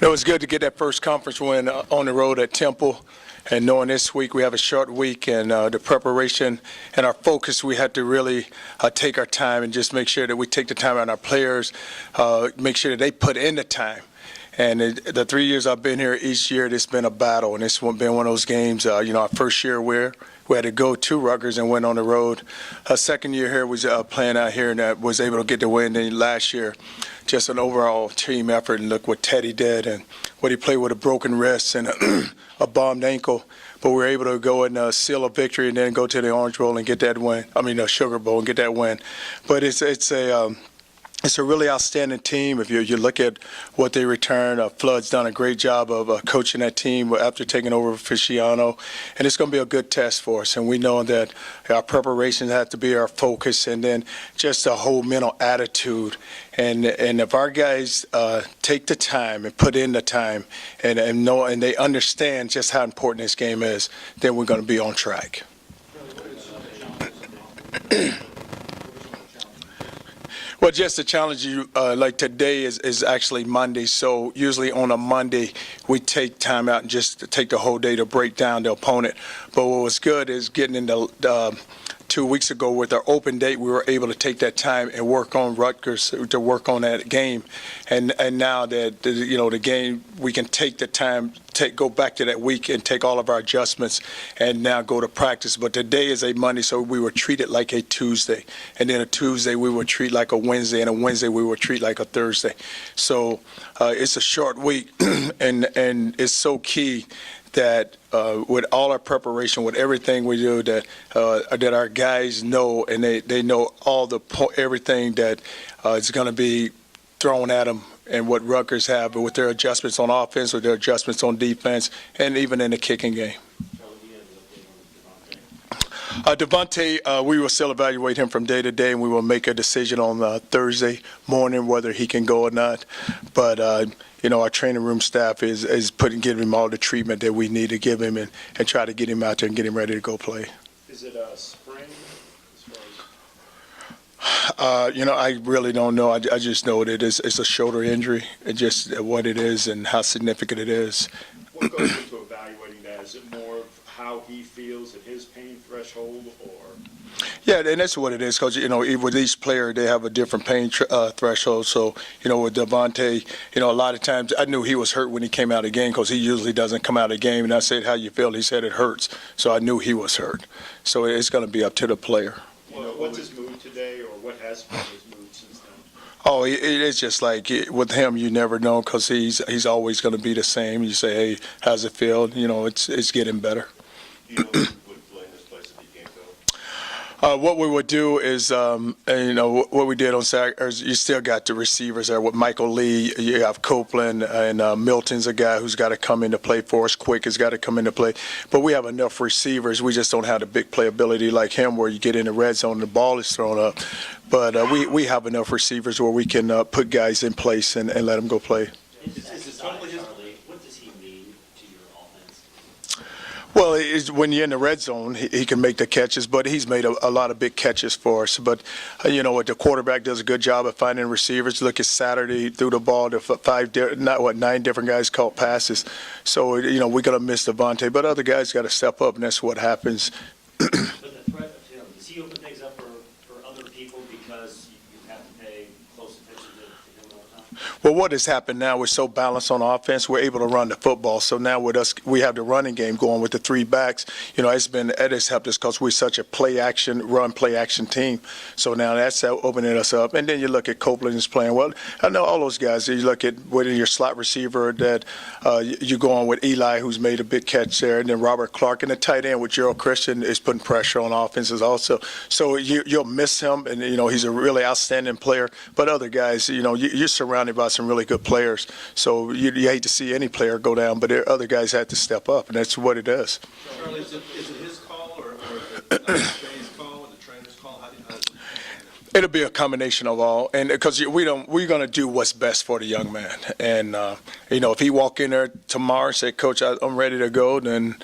It was good to get that first conference win on the road at Temple. And knowing this week we have a short week and the preparation and our focus, we had to really take our time and just make sure that we take the time on our players, make sure that they put in the time. And the 3 years I've been here, each year it's been a battle, and it's been one of those games. Our first year we had to go to Rutgers and went on the road. Second year here was playing out here and was able to get the win. And last year, just an overall team effort. And look what Teddy did and what he played with a broken wrist and a bombed ankle. But we were able to go and seal a victory and then go to the Orange Bowl and get that win. The Sugar Bowl and get that win. But it's a really outstanding team. If you look at what they return, Flood's done a great job of coaching that team after taking over Feliciano, and it's going to be a good test for us. And we know that our preparations have to be our focus, and then just a whole mental attitude. And if our guys take the time and put in the time and know and they understand just how important this game is, then we're going to be on track. Well, just to challenge you, like today is actually Monday, so usually on a Monday we take time out and just take the whole day to break down the opponent. But what was good is getting into 2 weeks ago with our open date, we were able to take that time and work on Rutgers to work on that game. And now that the game, we can take the time, go back to that week and take all of our adjustments and now go to practice. But today is a Monday, so we were treated like a Tuesday. And then a Tuesday we would treat like a Wednesday, and a Wednesday we would treat like a Thursday. So it's a short week, and it's so key that with all our preparation, with everything we do, that our guys know, and they know everything that is going to be thrown at them, and what Rutgers have, but with their adjustments on offense, with their adjustments on defense, and even in the kicking game. Devontae, we will still evaluate him from day to day, and we will make a decision on Thursday morning whether he can go or not. But our training room staff is giving him all the treatment that we need to give him and try to get him out there and get him ready to go play. Is it a spring? I really don't know. I just know that it's a shoulder injury, and just what it is and how significant it is. What goes into evaluating that? Is it more of how he feels at his pain threshold, or? Yeah, and that's what it is, because, with each player, they have a different pain threshold. So, with Devontae, a lot of times I knew he was hurt when he came out of the game, because he usually doesn't come out of the game. And I said, how you feel? He said it hurts. So I knew he was hurt. So it's going to be up to the player. What's his mood today, or what has been his mood since then? Oh, it's just like with him, you never know, because he's always going to be the same. You say, hey, how's it feel? It's getting better. Do you know who would play in this place if he can't go? What we would do is, what we did on Saturday, you still got the receivers there with Michael Lee. You have Copeland, and Milton's a guy who's got to come into play for us. Quick has got to come into play. But we have enough receivers. We just don't have the big playability like him, where you get in the red zone and the ball is thrown up. But we have enough receivers where we can put guys in place and let them go play. What does he mean to your offense? Well, when you're in the red zone, he can make the catches, but he's made a lot of big catches for us. But, the quarterback does a good job of finding receivers. Look at Saturday, threw the ball to 9 different guys caught passes. So, we're going to miss Devontae, but other guys got to step up, and that's what happens. But the threat of him, does he open things up for other people because you have to pay close attention to him all the time? Well, what has happened now, we're so balanced on offense, we're able to run the football. So now with us, we have the running game going with the 3 backs. It has helped us because we're such a play action team. So now that's opening us up. And then you look at Copeland is playing well. I know all those guys. You look at whether your slot receiver that you go on with Eli, who's made a big catch there, and then Robert Clark, and the tight end with Gerald Christian is putting pressure on offenses also. So you'll miss him, and he's a really outstanding player. But other guys, you're surrounded by some really good players. So you hate to see any player go down, but other guys had to step up, and that's what it is. Charlie, is it his call or is it the trainer's call and the trainer's call? How does it It'll be a combination of all, and because we're going to do what's best for the young man. And if he walk in there tomorrow and say, "Coach, I'm ready to go," then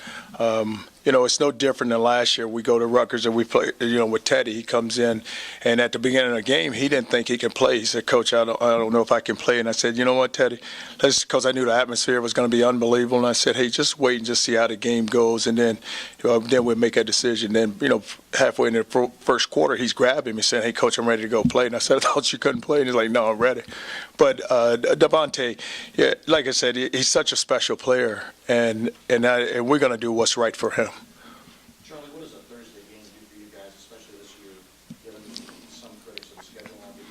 it's no different than last year. We go to Rutgers and we play, with Teddy. He comes in, and at the beginning of the game, he didn't think he could play. He said, "Coach, I don't know if I can play." And I said, "You know what, Teddy? Because I knew the atmosphere was going to be unbelievable." And I said, "Hey, just wait and just see how the game goes, and then we'll make a decision." Then, halfway in the first quarter, he's grabbing me saying, "Hey, Coach, I'm ready to go play." And I said, "I thought you couldn't play." And he's like, "No, I'm ready." But Devontae, yeah, like I said, he's such a special player, and we're going to do what's right for him. Charlie, what does a Thursday game do for you guys, especially this year, given some critics of the schedule want to be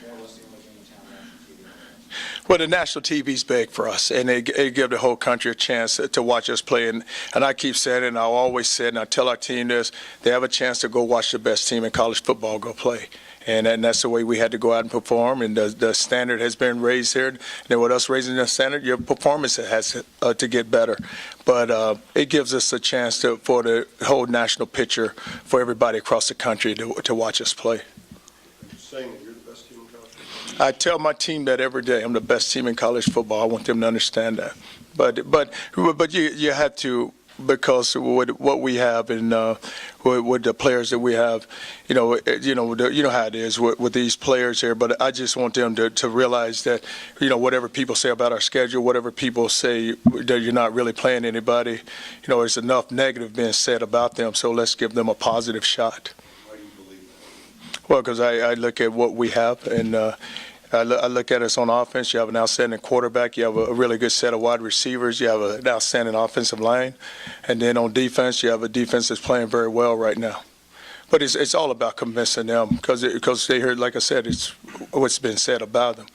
more or less the only game in town national TV? Well, the national TV's big for us, and it give the whole country a chance to watch us play. And I keep saying it, and I'll always say it, and I tell our team this, they have a chance to go watch the best team in college football go play. And that's the way we had to go out and perform, and the standard has been raised here. And with us raising the standard, your performance has to get better. But it gives us a chance for the whole national picture for everybody across the country to watch us play. You're saying that you're the best team in college football? I tell my team that every day. I'm the best team in college football. I want them to understand that. But you have to, because with what we have and with the players that we have, you know how it is with these players here. But I just want them to realize that, whatever people say about our schedule, whatever people say that you're not really playing anybody, there's enough negative being said about them. So let's give them a positive shot. Why do you believe that? Well, because I look at what we have, and I look at us on offense. You have an outstanding quarterback. You have a really good set of wide receivers. You have an outstanding offensive line. And then on defense, you have a defense that's playing very well right now. But it's all about convincing them because they heard, like I said, it's what's been said about them.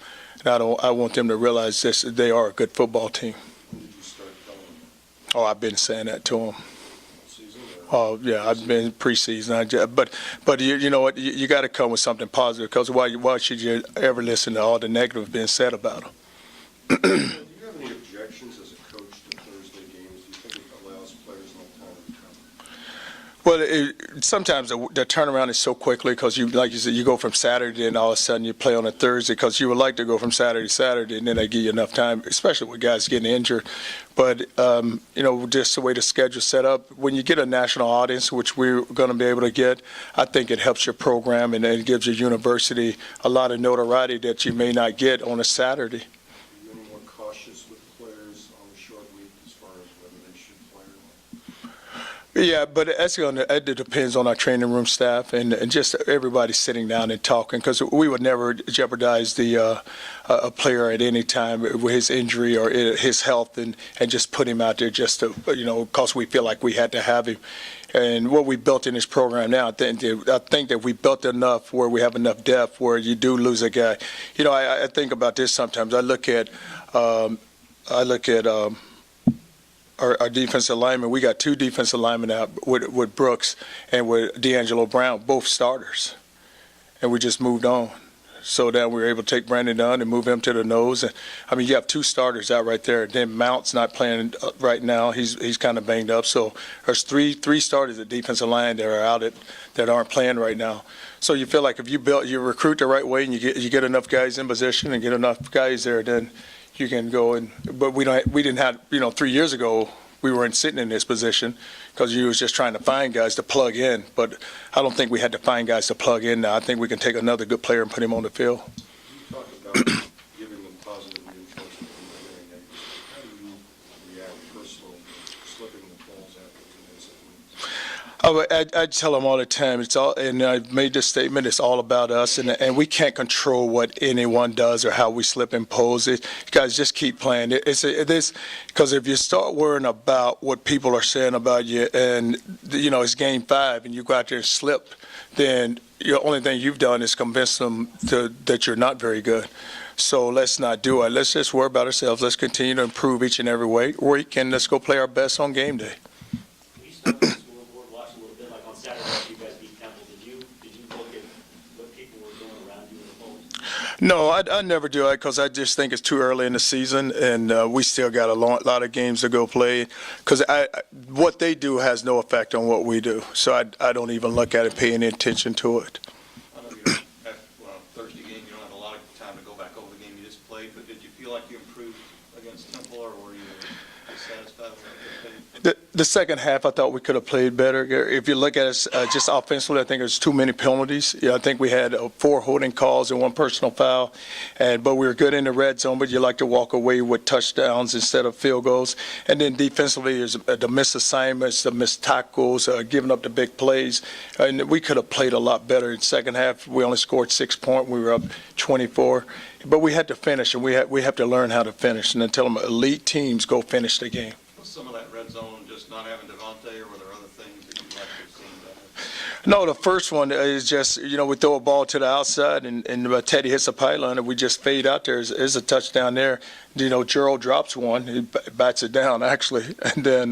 And I want them to realize this: they are a good football team. When did you start telling them? Oh, I've been saying that to them. Season? Oh yeah, I've been preseason. But you know what? You got to come with something positive, because why should you ever listen to all the negative being said about them? Do you have any objections as a coach to Thursday games? Do you think it allows players enough time to recover? Well, sometimes the turnaround is so quickly, because like you said, you go from Saturday and all of a sudden you play on a Thursday, because you would like to go from Saturday to Saturday, and then they give you enough time, especially with guys getting injured. But, just the way the schedule's set up, when you get a national audience, which we're going to be able to get, I think it helps your program, and it gives your university a lot of notoriety that you may not get on a Saturday. Are you any more cautious with players on the short week as far as whether they should play or not? Yeah, but it depends on our training room staff and just everybody sitting down and talking, because we would never jeopardize a player at any time with his injury or his health and just put him out there just to, because we feel like we had to have him. And what we built in this program now, I think that we built enough where we have enough depth where you do lose a guy. I think about this sometimes. I look at our defensive linemen. We got two defensive linemen out with Brooks and with D'Angelo Brown, both starters. And we just moved on. So then we were able to take Brandon Dunn and move him to the nose. And you have two starters out right there. Then Mount's not playing right now. He's kind of banged up. So there's three starters at defensive line that are out that aren't playing right now. So you feel like if you recruit the right way and you get enough guys in position and get enough guys there, then you can go in. But we didn't have 3 years ago, we weren't sitting in this position because you was just trying to find guys to plug in. But I don't think we had to find guys to plug in now. I think we can take another good player and put him on the field. You talk about giving them positive reinforcement when they're doing that. How do you react personally to slipping the balls after I tell them all the time, and I've made this statement, it's all about us, and we can't control what anyone does or how we slip and pose. You guys just keep playing. Because if you start worrying about what people are saying about you, and it's game 5 and you go out there and slip, then the only thing you've done is convince them that you're not very good. So let's not do it. Let's just worry about ourselves. Let's continue to improve each and every week, and let's go play our best on game day. We stopped the scoreboard, watched a little bit, like on Saturday after you guys beat Temple. Did you look at what people were doing around you in the polls? No, I never do it, because I just think it's too early in the season, and we still got a lot of games to go play. Because what they do has no effect on what we do, so I don't even look at it, pay any attention to it. I know you're Thursday game, you don't have a lot of time to go back over the game you just played, but did you feel like you improved against Temple, or were you dissatisfied with what you played? The second half, I thought we could have played better. If you look at us just offensively, I think there's too many penalties. Yeah, I think we had 4 holding calls and 1 personal foul, but we were good in the red zone. But you like to walk away with touchdowns instead of field goals. And then defensively, there's the missed assignments, the missed tackles, giving up the big plays. And we could have played a lot better. In the second half, we only scored 6 points. We were up 24. But we had to finish, and we have to learn how to finish. And then tell them elite teams go finish the game. Was some of that red zone just not having Devontae, or were there other things that you'd like to have seen better? No, the first one is just, we throw a ball to the outside, and Teddy hits a pylon, and we just fade out there. There's a touchdown there. Gerald drops one. He bats it down, actually. And then,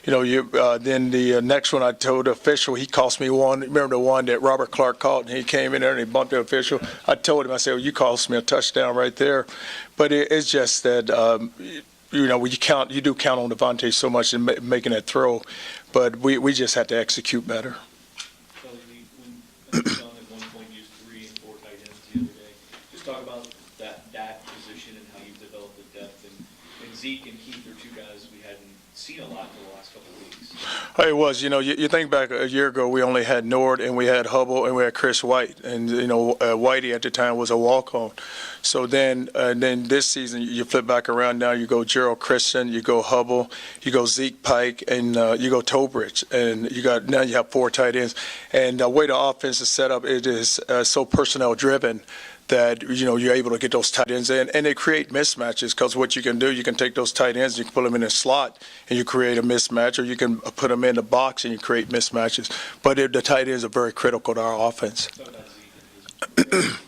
then the next one I told the official, he cost me one. Remember the one that Robert Clark caught, and he came in there and he bumped the official? I told him, I said, well, you cost me a touchdown right there. But it's just that, you do count on Devontae so much in making that throw, but we just had to execute better. Kelly, when John at one point used 3 and 4 tight ends the other day, just talk about that position and how you've developed the depth. And Zeke and Keith are 2 guys we hadn't seen a lot in the last couple of weeks. It was, you think back a year ago, we only had Nord and we had Hubble and we had Chris White, and Whitey at the time was a walk-on. So then this season you flip back around. Now you go Gerald Christian, you go Hubble, you go Zeke Pike, and you go Tobridge, and now you have 4 tight ends. And the way the offense is set up, it is so personnel driven that you're able to get those tight ends in, and they create mismatches, because what you can do, you can take those tight ends, you can put them in a slot, and you create a mismatch, or you can put them in the box and you create mismatches. But the tight ends are very critical to our offense. Talk about Zeke and his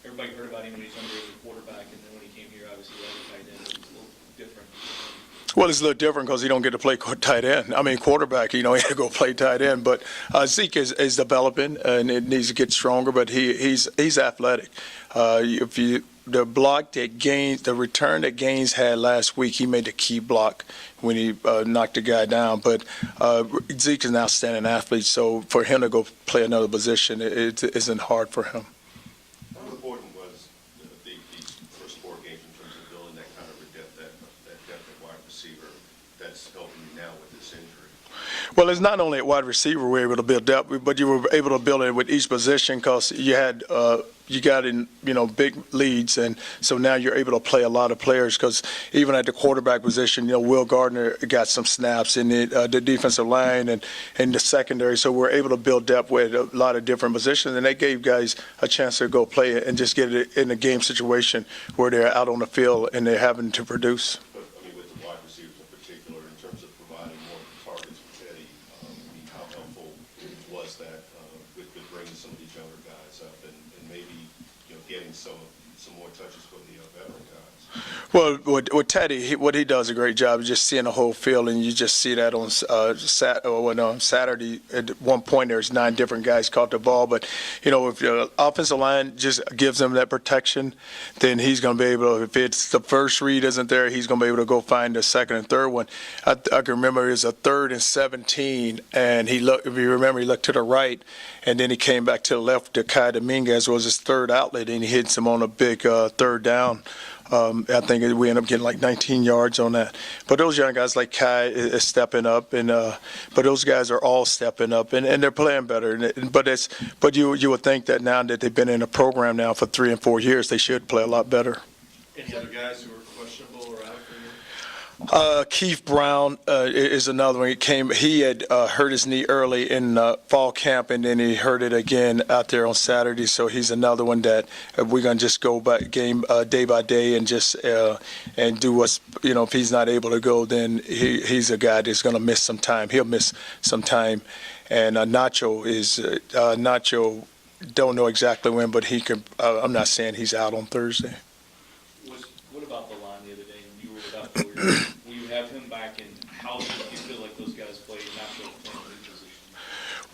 everybody heard about him when he was under as a quarterback, and then when he came here, obviously, as a tight end, it was a little different. Well, it's a little different because he don't get to play tight end. Quarterback, he had to go play tight end. But Zeke is developing, and it needs to get stronger, but he's athletic. The block that the return that Gaines had last week, he made the key block when he knocked the guy down. But Zeke is an outstanding athlete, so for him to go play another position, it isn't hard for him. How important was these first 4 games in terms of building that kind of depth at wide receiver that's helping you now with this injury? Well, it's not only at wide receiver we were able to build depth, but you were able to build it with each position, because you got in big leads, and so now you're able to play a lot of players, because even at the quarterback position, Will Gardner got some snaps in the defensive line and the secondary, so we're able to build depth with a lot of different positions, and they gave guys a chance to go play it and just get it in a game situation where they're out on the field and they're having to produce. But, with the wide receivers in particular, in terms of providing more targets for Teddy, how helpful was that with bringing some of these younger guys up and maybe getting some more touches for the veteran guys? Well, with Teddy, what he does a great job is just seeing the whole field, and you just see that on Saturday. At one point, there's 9 different guys caught the ball, but if the offensive line just gives him that protection, then he's going to be able to. If it's the first read isn't there, he's going to be able to go find the second and third one. I can remember it was a 3rd and 17, and he looked. If you remember, he looked to the right, and then he came back to the left. To Kai Dominguez was his 3rd outlet, and he hits him on a big 3rd down. I think we end up getting like 19 yards on that. But those young guys like Kai is stepping up, and but those guys are all stepping up, and they're playing better. But you would think that now that they've been in a program now for 3 and 4 years, they should play a lot better. Any other guys who were questionable or out for you? Keith Brown is another one. He had hurt his knee early in fall camp, and then he hurt it again out there on Saturday. So he's another one that we're gonna just go by game day by day and just and do what's if he's not able to go, then he's a guy that's gonna miss some time. He'll miss some time, and Nacho is Nacho. Don't know exactly when, but he could. I'm not saying he's out on Thursday. What about the line the other day when you were without Fuller? Will you have him back, and how do you feel like those guys play not just playing in position?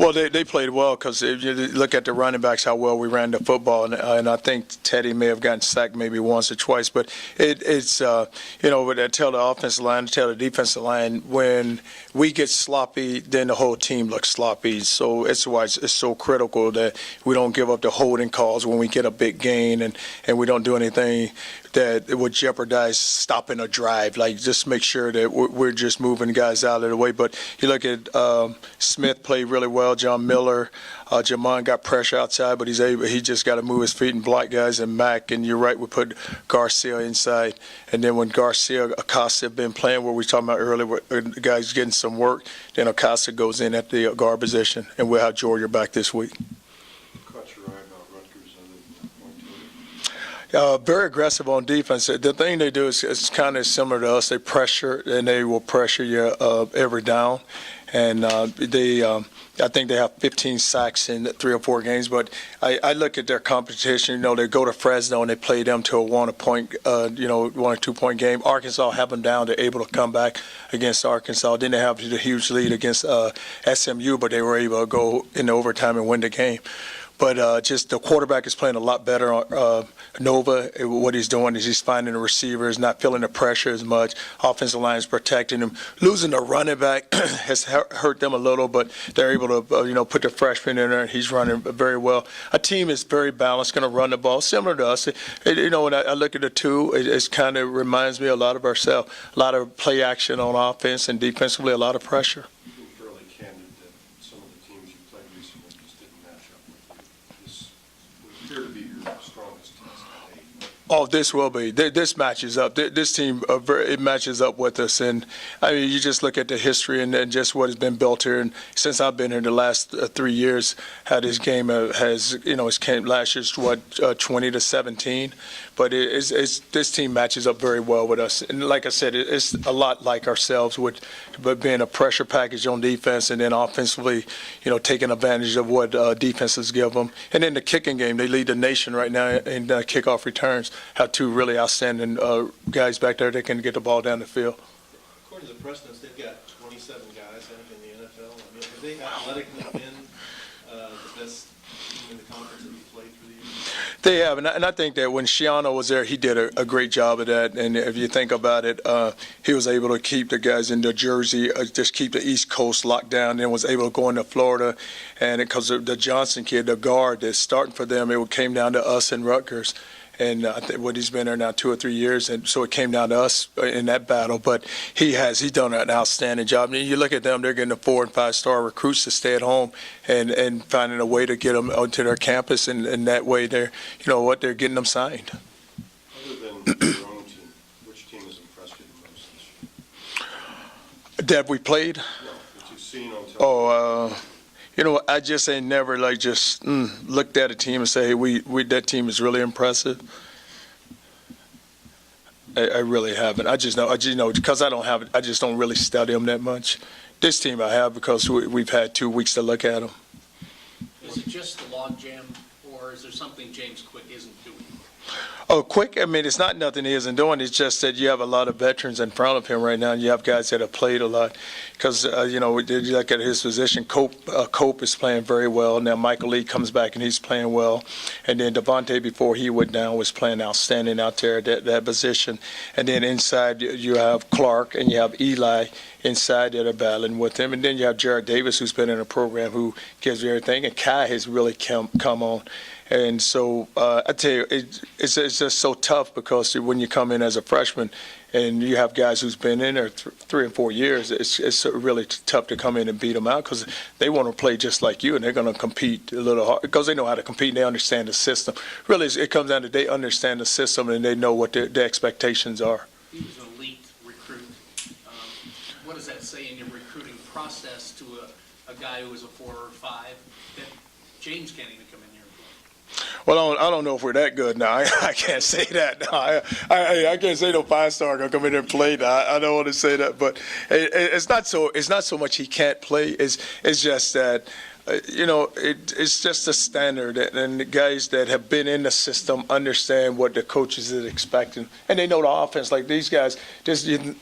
Well, they played well because if you look at the running backs, how well we ran the football, and I think Teddy may have gotten sacked maybe once or twice. But it's what I tell the offensive line, tell the defensive line, when we get sloppy, then the whole team looks sloppy. So it's why it's so critical that we don't give up the holding calls when we get a big gain, and we don't do anything that would jeopardize stopping a drive. Like, just make sure that we're just moving guys out of the way. But you look at Smith played really well. John Miller, Jamon got pressure outside, but he just got to move his feet and block guys. And Mack, and you're right, we put Garcia inside. And then when Garcia, Acosta have been playing, what we were talking about earlier, where the guys getting some work, then Acosta goes in at the guard position, and we'll have Georgia back this week. Caught your eye about Rutgers other than point to it. Very aggressive on defense. The thing they do is kind of similar to us. They pressure, and they will pressure you every down. And I think they have 15 sacks in 3 or 4 games. But I look at their competition. They go to Fresno and they play them to a 1 or 2 point game. Arkansas have them down. They're able to come back against Arkansas. Then they have the huge lead against SMU, but they were able to go into overtime and win the game. But just the quarterback is playing a lot better. Nova, what he's doing is he's finding the receivers, not feeling the pressure as much. Offensive line is protecting him. Losing the running back has hurt them a little, but they're able to, put the freshman in there. He's running very well. A team is very balanced, going to run the ball, similar to us. When I look at the two, it kind of reminds me a lot of ourselves. A lot of play action on offense, and defensively a lot of pressure. You've been fairly candid that some of the teams you played recently just didn't match up with you. This would appear to be your strongest test today. Oh, this will be. This matches up. This team, it matches up with us. And, I mean, you just look at the history and just what has been built here. And since I've been here the last 3 years, how this game it came last year's, 20-17. But this team matches up very well with us. And like I said, it's a lot like ourselves, but being a pressure package on defense and then offensively, taking advantage of what defenses give them. And in the kicking game, they lead the nation right now in kickoff returns. Have 2 really outstanding guys back there that can get the ball down the field. According to the precedents, they've got 27 guys, I think, in the NFL. I mean, have they athletically been the best team in the conference that you've played through the years? They have, and I think that when Shiano was there, he did a great job of that. And if you think about it, he was able to keep the guys in New Jersey, just keep the East Coast locked down, and was able to go into Florida. And because of the Johnson kid, the guard that's starting for them, it came down to us and Rutgers. And I think he's been there now 2 or 3 years, and so it came down to us in that battle. But he's done an outstanding job. I mean, you look at them; they're getting the 4- and 5-star recruits to stay at home and finding a way to get them onto their campus, and that way they're getting them signed. Other than your own team, which team has impressed you the most this year? That we played. No, that you've seen on television. I just ain't never looked at a team and say, hey, we that team is really impressive. I really haven't. I just know because I don't have it. I just don't really study them that much. This team I have because we've had 2 weeks to look at them. Is it just the log jam, or is there something James Quick isn't doing? Oh, Quick, I mean, it's not nothing he isn't doing. It's just that you have a lot of veterans in front of him right now. And you have guys that have played a lot. Because, you look at his position, Cope is playing very well. Now Michael Lee comes back and he's playing well. And then Devontae, before he went down, was playing outstanding out there at that position. And then inside you have Clark and you have Eli inside that are battling with him. And then you have Jared Davis, who's been in a program who gives you everything. And Kai has really come on. And so I tell you, it's just so tough because when you come in as a freshman and you have guys who's been in there 3 and 4 years, it's really tough to come in and beat them out because they want to play just like you and they're going to compete a little hard because they know how to compete and they understand the system. Really, it comes down to they understand the system and they know what their expectations are. He was an elite recruit. What does that say in your recruiting process to a guy who was a 4 or 5 that James can't even come in here and play? Well, I don't know if we're that good now. I can't say that. No, I can't say no 5-star gonna come in there and play. Now. I don't want to say that, but it's not so much he can't play. It's just that it's just a standard, and the guys that have been in the system understand what the coaches is expecting, and they know the offense. Like these guys,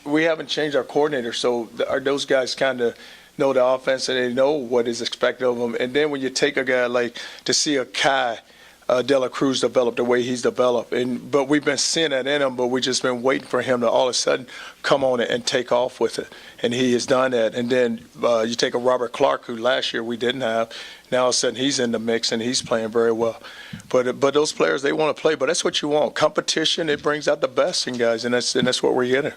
we haven't changed our coordinator, so are those guys kind of know the offense and they know what is expected of them. And then when you take a guy like to see a Kai De La Cruz develop the way he's developed, but we've been seeing that in him, but we've just been waiting for him to all of a sudden come on and take off with it, and he has done that. And then you take a Robert Clark, who last year we didn't have. Now all of a sudden he's in the mix and he's playing very well. But those players, they want to play. But that's what you want. Competition, it brings out the best in guys, and that's what we're getting.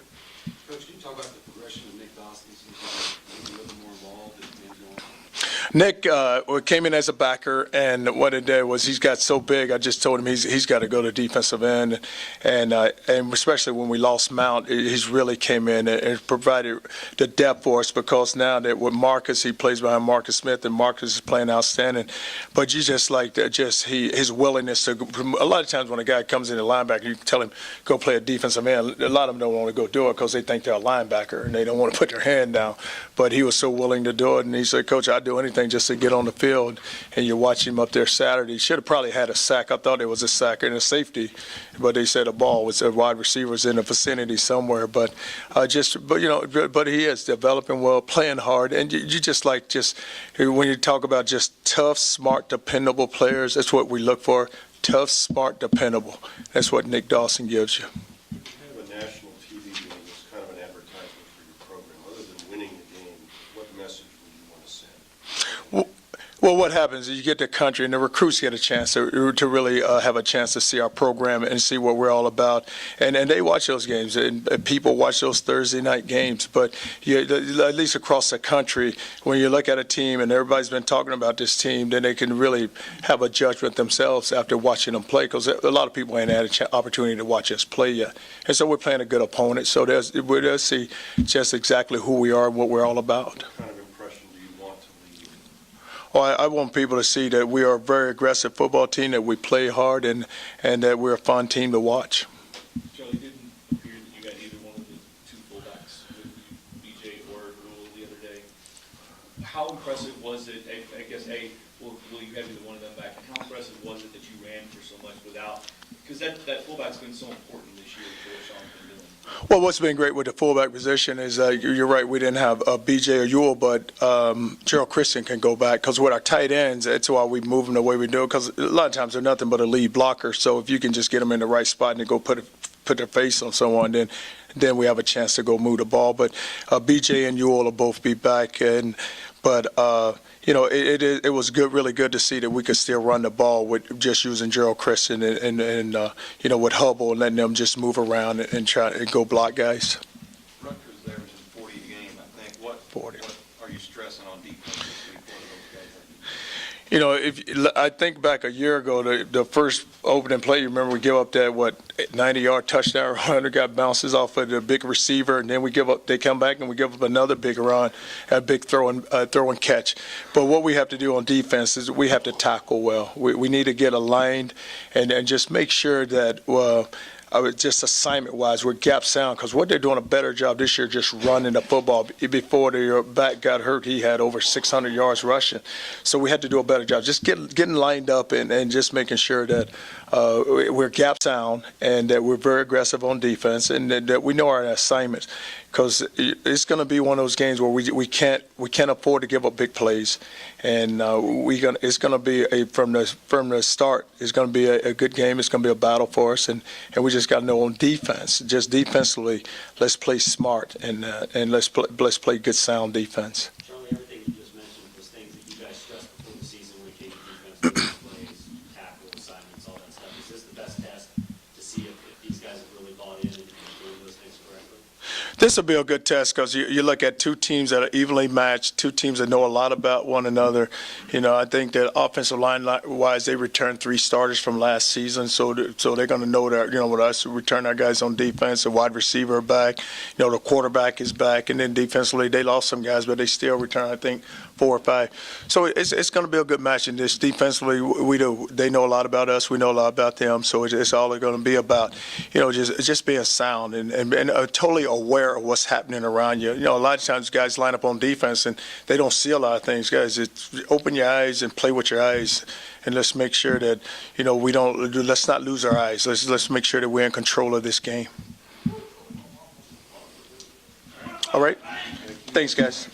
Coach, can you talk about the progression of Nick Dawson? He's maybe a little more involved and maybe going. Nick came in as a backer, and what it did was he's got so big. I just told him he's got to go to defensive end, and especially when we lost Mount, he's really came in and provided the depth for us, because now that with Marcus, he plays behind Marcus Smith, and Marcus is playing outstanding. But you just like that, his willingness to. A lot of times when a guy comes in a linebacker, you can tell him go play a defensive end. A lot of them don't want to go do it because they think they're a linebacker and they don't want to put their hand down. But he was so willing to do it, and he said, "Coach, I'd do anything just to get on the field." And you watch him up there Saturday. He should have probably had a sack. I thought it was a sack and a safety, but they said a ball was a wide receiver was in the vicinity somewhere. But but he is developing well, playing hard, and you just when you talk about just tough, smart, dependable players, that's what we look for. Tough, smart, dependable. That's what Nick Dawson gives you. You have a national TV game as kind of an advertisement for your program. Other than winning the game, what message would you want to send? Well, what happens is you get the country, and the recruits get a chance to really have a chance to see our program and see what we're all about. And they watch those games, and people watch those Thursday night games. But at least across the country, when you look at a team and everybody's been talking about this team, then they can really have a judgment themselves after watching them play, because a lot of people ain't had an opportunity to watch us play yet. And so we're playing a good opponent. So we'll see just exactly who we are and what we're all about. What kind of impression do you want to leave? Well, I want people to see that we are a very aggressive football team, that we play hard, and that we're a fun team to watch. Charlie, it didn't appear that you got either one of the two fullbacks, BJ or Rule, the other day. How impressive was it, I guess, will you have either one of them back, and how impressive was it that you ran for so much without, because that fullback's been so important this year for what Sean's been doing. Well, what's been great with the fullback position is you're right, we didn't have BJ or Ewell, but Gerald Christian can go back, because with our tight ends, that's why we move them the way we do, because a lot of times they're nothing but a lead blocker. So if you can just get them in the right spot and they go put their face on someone, then we have a chance to go move the ball. But BJ and Ewell will both be back, but it was really good to see that we could still run the ball with just using Gerald Christian and with Hubble and letting them just move around and try and go block guys. Rutgers averaging 40 a game, I think. What 40. What are you stressing on defense this week? What are those guys like? If I think back a year ago, the first opening play, you remember we give up that 90-yard touchdown run, got bounces off of the big receiver, and then they come back and we give up another big run, a big throw and catch. But what we have to do on defense is we have to tackle well. We need to get aligned and just make sure that just assignment-wise, we're gap sound, because what they're doing a better job this year just running the football. Before their back got hurt, he had over 600 yards rushing. So we had to do a better job, just getting lined up and just making sure that we're gap sound and that we're very aggressive on defense and that we know our assignments. Because it's going to be one of those games where we can't afford to give up big plays, and it's going to be from the start. It's going to be a good game. It's going to be a battle for us, and we just got to know on defense. Just defensively, let's play smart and let's play good sound defense. Charlie, everything you just mentioned was things that you guys stressed before the season when it came to defense, plays, tackle, assignments, all that stuff. Is this the best test to see if these guys have really bought in and doing those things correctly? This will be a good test, because you look at two teams that are evenly matched, two teams that know a lot about one another. I think that offensive line-wise, they returned 3 starters from last season, so they're going to know that, with us, we return our guys on defense, the wide receiver back, the quarterback is back, and then defensively, they lost some guys, but they still return, I think, 4 or 5. So it's going to be a good match in this. Defensively, they know a lot about us, we know a lot about them, so it's all going to be about, just being sound and totally aware of what's happening around you. A lot of times guys line up on defense and they don't see a lot of things. Guys, open your eyes and play with your eyes, and let's make sure that let's not lose our eyes. Let's make sure that we're in control of this game. All right. Thanks, guys.